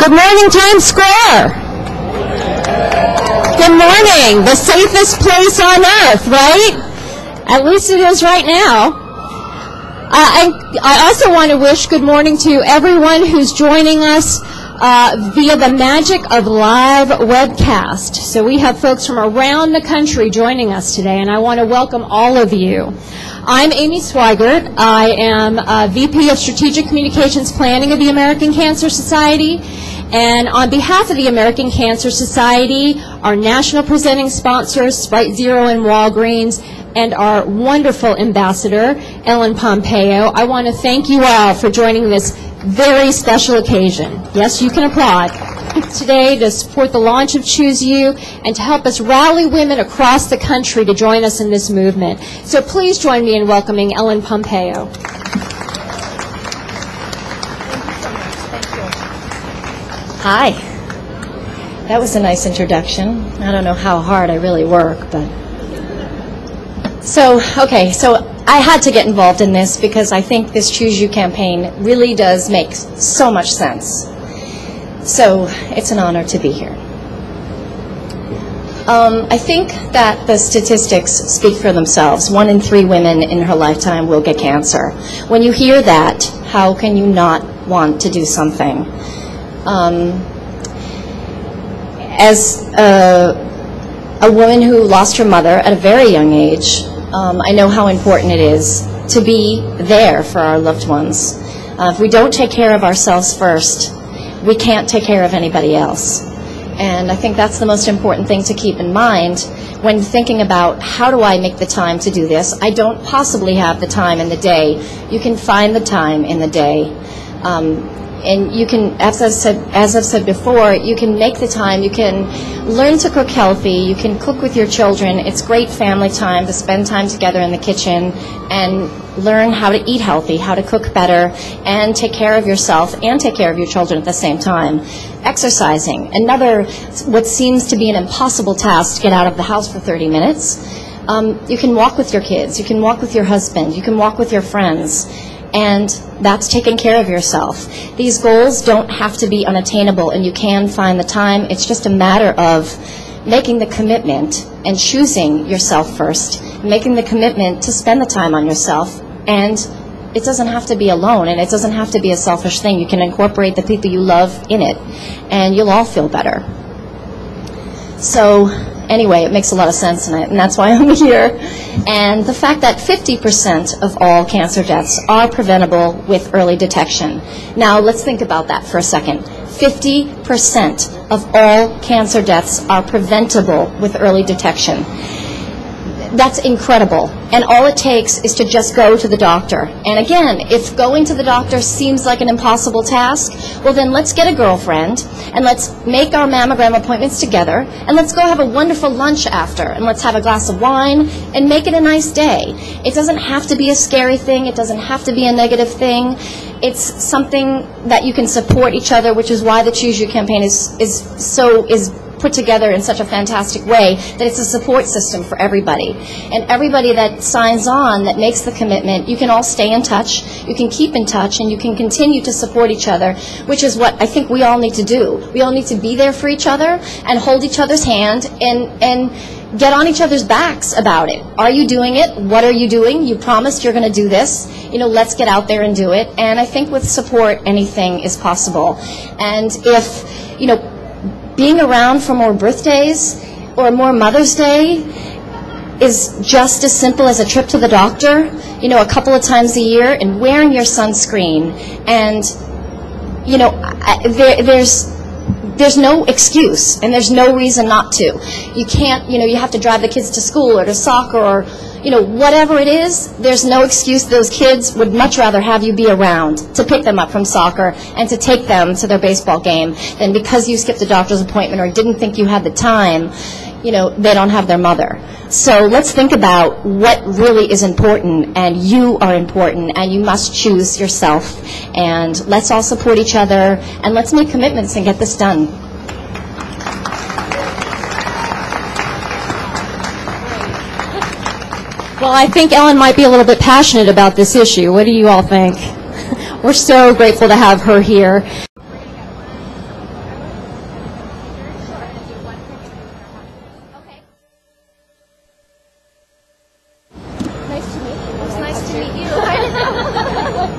Good morning, Times Square. Good morning. The safest place on earth, right? At least it is right now. I also want to wish good morning to everyone who's joining us via the magic of live webcast. So we have folks from around the country joining us today, and I want to welcome all of you. I'm Amy Swigert. I am VP of Strategic Communications Planning of the American Cancer Society. And on behalf of the American Cancer Society, our national presenting sponsors, Sprite Zero and Walgreens, and our wonderful ambassador, Ellen Pompeo, I want to thank you all for joining this very special occasion. Yes, you can applaud. Today to support the launch of Choose You and to help us rally women across the country to join us in this movement. So please join me in welcoming Ellen Pompeo. Hi. That was a nice introduction. I don't know how hard I really work, but... So I had to get involved in this because I think this Choose You campaign really does make so much sense. So it's an honor to be here. I think that the statistics speak for themselves. 1 in 3 women in her lifetime will get cancer. When you hear that, how can you not want to do something? As a woman who lost her mother at a very young age, I know how important it is to be there for our loved ones. If we don't take care of ourselves first, we can't take care of anybody else. And I think that's the most important thing to keep in mind when thinking about how do I make the time to do this. I don't possibly have the time in the day. You can find the time in the day. And you can, as I've said before, you can make the time. You can learn to cook healthy. You can cook with your children. It's great family time to spend time together in the kitchen and learn how to eat healthy, how to cook better, and take care of yourself and take care of your children at the same time. Exercising, another what seems to be an impossible task to get out of the house for 30 minutes. You can walk with your kids. You can walk with your husband. You can walk with your friends. And that's taking care of yourself. These goals don't have to be unattainable, and you can find the time. It's just a matter of making the commitment and choosing yourself first, making the commitment to spend the time on yourself. And it doesn't have to be alone, and it doesn't have to be a selfish thing. You can incorporate the people you love in it, and you'll all feel better. So anyway, it makes a lot of sense, and that's why I'm here. And the fact that 50% of all cancer deaths are preventable with early detection. Now, let's think about that for a second. 50% of all cancer deaths are preventable with early detection. That's incredible. And all it takes is to just go to the doctor. And again, if going to the doctor seems like an impossible task, well then let's get a girlfriend and let's make our mammogram appointments together and let's go have a wonderful lunch after and let's have a glass of wine and make it a nice day. It doesn't have to be a scary thing. It doesn't have to be a negative thing. It's something that you can support each other, which is why the Choose You campaign is put together in such a fantastic way that it's a support system for everybody. And everybody that signs on, that makes the commitment, you can all stay in touch, you can keep in touch, and you can continue to support each other, which is what I think we all need to do. We all need to be there for each other and hold each other's hand and get on each other's backs about it. Are you doing it? What are you doing? You promised you're going to do this. You know, let's get out there and do it. And I think with support, anything is possible. And if, you know, being around for more birthdays or more Mother's Day is just as simple as a trip to the doctor, you know, a couple of times a year, and wearing your sunscreen. And, you know, there's no excuse, and there's no reason not to. You can't, you know, you have to drive the kids to school or to soccer or, you know, whatever it is, there's no excuse. Those kids would much rather have you be around to pick them up from soccer and to take them to their baseball game than because you skipped a doctor's appointment or didn't think you had the time, you know, they don't have their mother. So let's think about what really is important, and you are important, and you must choose yourself. And let's all support each other, and let's make commitments and get this done. Well, I think Ellen might be a little bit passionate about this issue. What do you all think? We're so grateful to have her here. meet you.